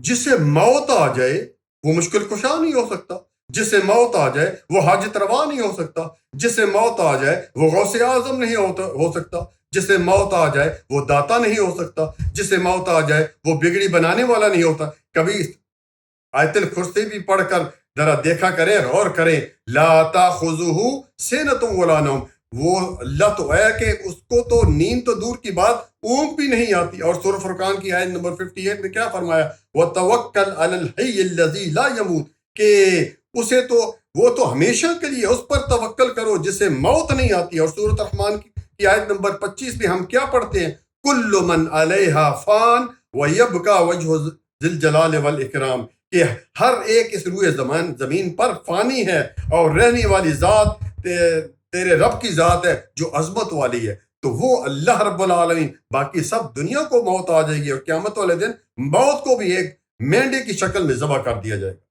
جسے موت آ جائے وہ مشکل کشا نہیں ہو سکتا، جسے موت آ جائے وہ حاجت روا نہیں ہو سکتا، جسے موت آ جائے وہ غوث اعظم نہیں ہو سکتا، جسے موت آ جائے وہ داتا نہیں ہو سکتا، جسے موت آ جائے وہ بگڑی بنانے والا نہیں ہوتا۔ کبھی آیت الکرسی بھی پڑھ کر ذرا دیکھا کریں، غور کریں، لا تاخذہ سنۃ ولا نوم، وہ اللہ تو ہے کہ اس کو تو نیند تو دور کی بات، اونگ بھی نہیں آتی۔ اور سورہ فرقان کی آیت نمبر 58 میں کیا فرمایا؟ وَتَوَكَّلْ عَلَى الْحَيِّ الَّذِي لَا يَمُوتُ، کہ اسے تو وہ تو ہمیشہ کے لیے اس پر توکل کرو جسے موت نہیں آتی۔ اور سورۃ الرحمن کی آیت نمبر 25 میں ہم کیا پڑھتے ہیں؟ کل من علیہا فان ویبقى وجہ ذی الجلال والاکرام، کہ ہر ایک اس روئے زمین پر فانی ہے اور رہنے والی ذات تیرے رب کی ذات ہے جو عظمت والی ہے۔ تو وہ اللہ رب العالمین، باقی سب دنیا کو موت آ جائے گی، اور قیامت والے دن موت کو بھی ایک مینڈے کی شکل میں ذبح کر دیا جائے گا۔